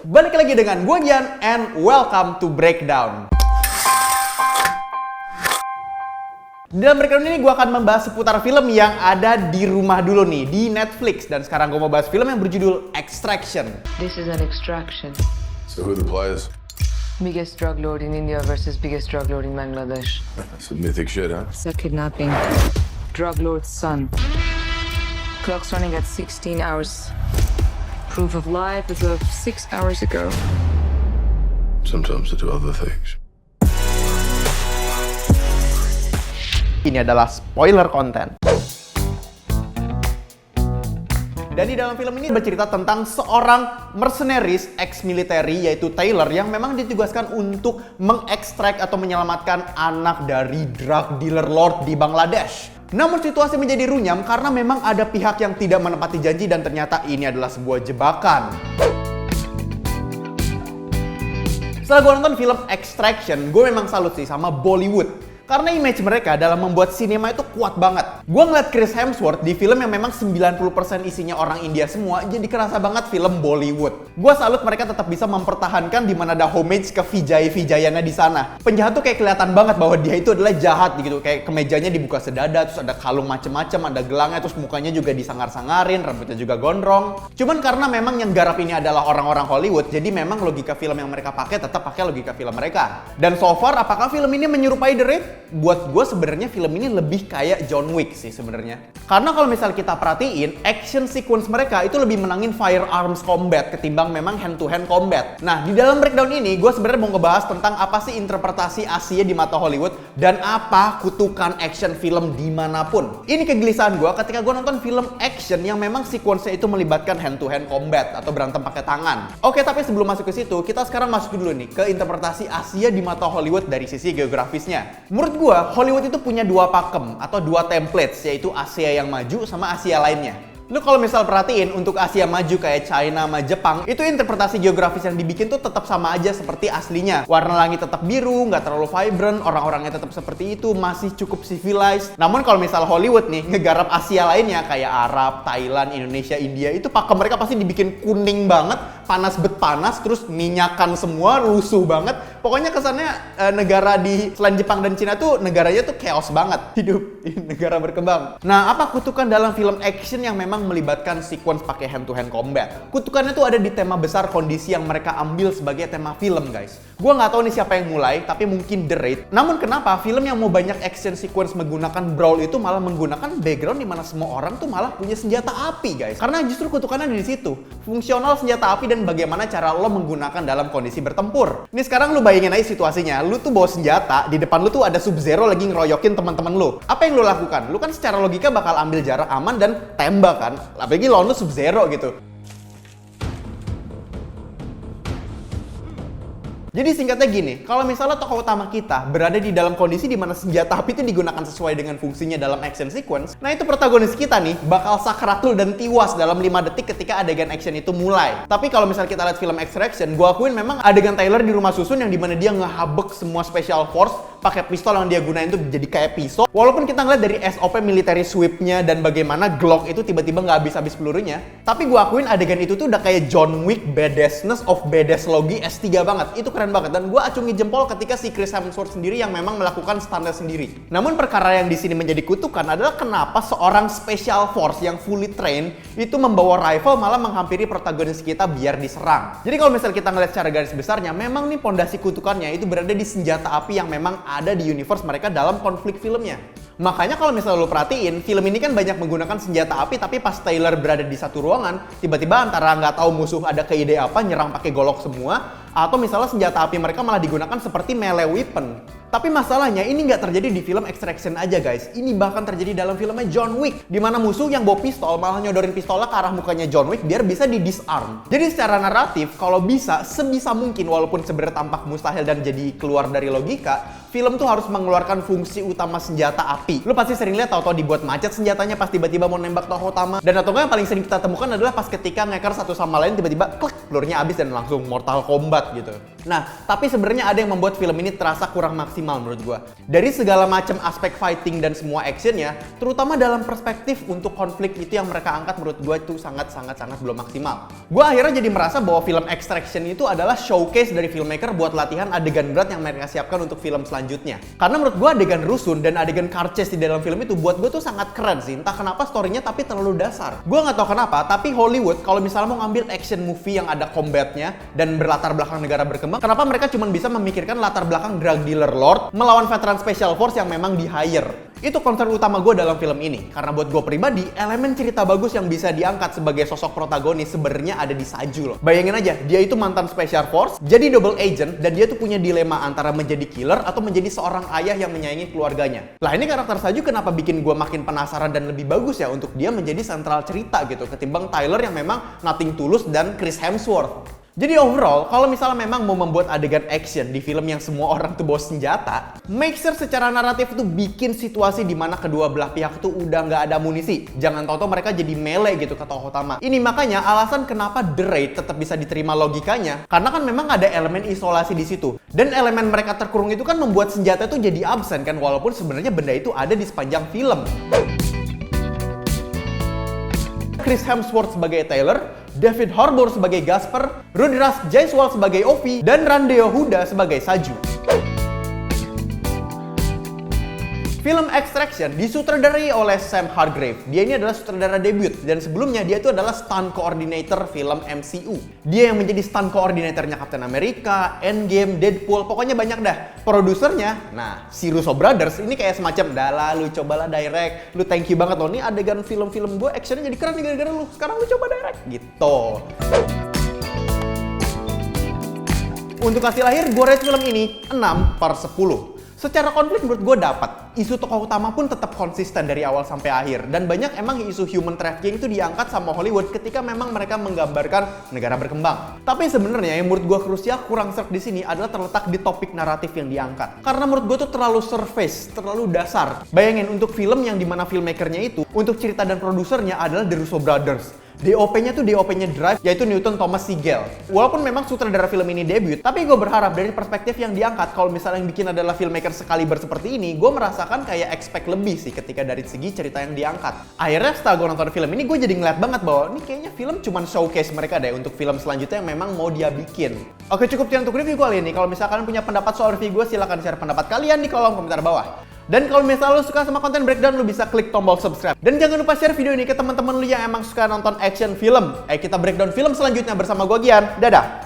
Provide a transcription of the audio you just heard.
Balik lagi dengan gue Gian, and welcome to Breakdown. Di dalam Breakdown ini gue akan membahas seputar film yang ada di rumah dulu nih, di Netflix. Dan sekarang gue mau bahas film yang berjudul Extraction. This is an extraction. So who are the players? Biggest drug lord in India versus biggest drug lord in Bangladesh. Some mythic shit, huh? It's a kidnapping. Drug lord's son. Clock's running at 16 hours. Proof of life as of 6 hours ago. Sometimes I do other things. Ini adalah spoiler konten. Dan di dalam film ini bercerita tentang seorang mercenaries ex-military yaitu Taylor yang memang ditugaskan untuk mengekstrak atau menyelamatkan anak dari drug dealer lord di Bangladesh. Namun situasi menjadi runyam karena memang ada pihak yang tidak menepati janji dan ternyata ini adalah sebuah jebakan. Setelah gue nonton film Extraction, gue memang salut sih sama Bollywood. Karena image mereka dalam membuat sinema itu kuat banget. Gue ngeliat Chris Hemsworth di film yang memang 90% isinya orang India semua, jadi kerasa banget film Bollywood. Gue salut mereka tetap bisa mempertahankan di mana ada homage ke Vijay-Vijayana di sana. Penjahat tuh kayak kelihatan banget bahwa dia itu adalah jahat gitu. Kayak kemejanya dibuka sedada, terus ada kalung macem-macem, ada gelangnya, terus mukanya juga disangar-sangarin, rambutnya juga gondrong. Cuman karena memang yang garap ini adalah orang-orang Hollywood, jadi memang logika film yang mereka pakai tetap pakai logika film mereka. Dan so far, apakah film ini menyerupai The Raid? Buat gue sebenarnya film ini lebih kayak John Wick sih sebenarnya. Karena kalau misal kita perhatiin, action sequence mereka itu lebih menangin firearms combat ketimbang memang hand to hand combat. Nah, di dalam Breakdown ini gue sebenarnya mau ngebahas tentang apa sih interpretasi Asia di mata Hollywood dan apa kutukan action film dimanapun. Ini kegelisahan gue ketika gue nonton film action yang memang sequence-nya itu melibatkan hand to hand combat atau berantem pakai tangan. Oke, tapi sebelum masuk ke situ, kita sekarang masuk dulu nih ke interpretasi Asia di mata Hollywood dari sisi geografisnya. Menurut gue, Hollywood itu punya dua pakem atau dua templates, yaitu Asia yang maju sama Asia lainnya. Lu kalau misal perhatiin untuk Asia maju kayak China sama Jepang, itu interpretasi geografis yang dibikin tuh tetap sama aja seperti aslinya. Warna langit tetap biru, nggak terlalu vibrant, orang-orangnya tetap seperti itu, masih cukup civilized. Namun kalau misal Hollywood nih, ngegarap Asia lainnya kayak Arab, Thailand, Indonesia, India, itu pakem mereka pasti dibikin kuning banget, panas bet panas, terus minyakan semua, lusuh banget. Pokoknya kesannya negara di selain Jepang dan Cina tuh negaranya tuh chaos banget. Hidup negara berkembang. Nah, apa kutukan dalam film action yang memang melibatkan sequence pakai hand to hand combat? Kutukannya tuh ada di tema besar kondisi yang mereka ambil sebagai tema film, guys. Gua nggak tahu nih siapa yang mulai, tapi mungkin The Raid. Namun kenapa film yang mau banyak action sequence menggunakan brawl itu malah menggunakan background di mana semua orang tuh malah punya senjata api, guys? Karena justru kutukannya di situ. Fungsional senjata api dan bagaimana cara lo menggunakan dalam kondisi bertempur. Ini sekarang lu bayangin aja situasinya, lu tuh bawa senjata, di depan lu tuh ada Sub-Zero lagi ngeroyokin teman-teman lu. Apa yang lu lakukan? Lu kan secara logika bakal ambil jarak aman dan tembak kan? Apalagi lawan lu Sub-Zero gitu. Jadi singkatnya gini, kalau misalnya tokoh utama kita berada di dalam kondisi di mana senjata api itu digunakan sesuai dengan fungsinya dalam action sequence, nah itu protagonis kita nih bakal sakratul dan tiwas dalam 5 detik ketika adegan action itu mulai. Tapi kalau misalnya kita lihat film Extraction, gua akuin memang adegan Taylor di rumah susun yang dimana dia ngehabek semua special force pakai pistol yang dia gunain tuh jadi kayak pisau. Walaupun kita ngeliat dari SOP military sweep-nya dan bagaimana Glock itu tiba-tiba nggak habis-habis pelurunya, tapi gua akuin adegan itu tuh udah kayak John Wick badassness of badass logi S3 banget. Itu keren banget dan gue acungi jempol ketika si Chris Hemsworth sendiri yang memang melakukan stuntnya sendiri. Namun perkara yang di sini menjadi kutukan adalah kenapa seorang special force yang fully trained itu membawa rifle malah menghampiri protagonis kita biar diserang. Jadi kalau misal kita ngeliat secara garis besarnya, memang nih pondasi kutukannya itu berada di senjata api yang memang ada di universe mereka dalam konflik filmnya. Makanya kalau misalnya lo perhatiin, film ini kan banyak menggunakan senjata api, tapi pas Taylor berada di satu ruangan, tiba-tiba antara nggak tahu musuh ada ke ide apa, nyerang pakai golok semua, atau misalnya senjata api mereka malah digunakan seperti melee weapon. Tapi masalahnya ini nggak terjadi di film Extraction aja, guys. Ini bahkan terjadi dalam filmnya John Wick, di mana musuh yang bawa pistol malah nyodorin pistolnya ke arah mukanya John Wick biar bisa di-disarm. Jadi secara naratif, kalau bisa, sebisa mungkin walaupun sebenarnya tampak mustahil dan jadi keluar dari logika, film tuh harus mengeluarkan fungsi utama senjata api. Lu pasti sering lihat tau-tau dibuat macet senjatanya pas tiba-tiba mau nembak tokoh utama. Dan atau yang paling sering kita temukan adalah pas ketika ngeker satu sama lain tiba-tiba klik, pelurunya habis dan langsung Mortal Kombat gitu. Nah, tapi sebenarnya ada yang membuat film ini terasa kurang maksimal menurut gue. Dari segala macam aspek fighting dan semua actionnya, terutama dalam perspektif untuk konflik itu yang mereka angkat menurut gue itu sangat belum maksimal. Gue akhirnya jadi merasa bahwa film Extraction itu adalah showcase dari filmmaker buat latihan adegan berat yang mereka siapkan untuk film selanjutnya. Karena menurut gue adegan rusun dan adegan car chase di dalam film itu buat gue tuh sangat keren sih. Entah kenapa story-nya tapi terlalu dasar. Gue nggak tahu kenapa, tapi Hollywood kalau misalnya mau ngambil action movie yang ada combat-nya dan berlatar belakang negara berkembang, kenapa mereka cuma bisa memikirkan latar belakang drug dealer lord melawan veteran special force yang memang di-hire? Itu concern utama gue dalam film ini. Karena buat gue pribadi, elemen cerita bagus yang bisa diangkat sebagai sosok protagonis sebenarnya ada di Saju loh. Bayangin aja, dia itu mantan special force, jadi double agent, dan dia tuh punya dilema antara menjadi killer atau menjadi seorang ayah yang menyayangi keluarganya. Lah ini karakter Saju kenapa bikin gue makin penasaran dan lebih bagus ya untuk dia menjadi sentral cerita gitu, ketimbang Tyler yang memang nothing tulus dan Chris Hemsworth. Jadi overall, kalau misalnya memang mau membuat adegan action di film yang semua orang tuh bawa senjata, make sure secara naratif itu bikin situasi di mana kedua belah pihak tuh udah nggak ada amunisi. Jangan tau-tau mereka jadi melee gitu ke tokoh utama. Ini makanya alasan kenapa The Raid tetap bisa diterima logikanya, karena kan memang ada elemen isolasi di situ. Dan elemen mereka terkurung itu kan membuat senjata itu jadi absen kan, walaupun sebenarnya benda itu ada di sepanjang film. Chris Hemsworth sebagai Taylor, David Harbour sebagai Gasper, Rudras Jaiswal sebagai Ovi, dan Randeo Huda sebagai Saju. Film Extraction disutradarai oleh Sam Hargrave. Dia ini adalah sutradara debut dan sebelumnya dia itu adalah stunt coordinator film MCU. Dia yang menjadi stunt coordinatornya Captain America, Endgame, Deadpool, pokoknya banyak dah. Produsernya, nah si Russo Brothers ini kayak semacam, dah lah lu cobalah direct, lu thank you banget loh, nih adegan film-film gue actionnya jadi keren nih gara-gara lu, sekarang lu coba direct, gitu. Untuk kasih lahir, gue rate film ini 6/10. Secara konflik menurut gue dapat. Isu tokoh utama pun tetap konsisten dari awal sampai akhir. Dan banyak emang isu human trafficking itu diangkat sama Hollywood ketika memang mereka menggambarkan negara berkembang. Tapi sebenarnya yang menurut gue krusial kurang serk di sini adalah terletak di topik naratif yang diangkat. Karena menurut gue tuh terlalu surface, terlalu dasar. Bayangin untuk film yang dimana filmmakernya itu, untuk cerita dan produsernya adalah The Russo Brothers. DOP-nya tuh DOP-nya Drive, yaitu Newton Thomas Sigel. Walaupun memang sutradara film ini debut, tapi gue berharap dari perspektif yang diangkat, kalau misalnya yang bikin adalah filmmaker sekaliber seperti ini, gue merasakan kayak expect lebih sih ketika dari segi cerita yang diangkat. Akhirnya setelah gue nonton film ini, gue jadi ngeliat banget bahwa ini kayaknya film cuman showcase mereka deh untuk film selanjutnya yang memang mau dia bikin. Oke, cukup sekian untuk review kali ini. Kalau misalkan kalian punya pendapat soal review gue, silahkan share pendapat kalian di kolom komentar bawah. Dan kalau misalnya lo suka sama konten breakdown, lo bisa klik tombol subscribe. Dan jangan lupa share video ini ke teman-teman lo yang emang suka nonton action film. Kita breakdown film selanjutnya bersama gue Gian. Dadah!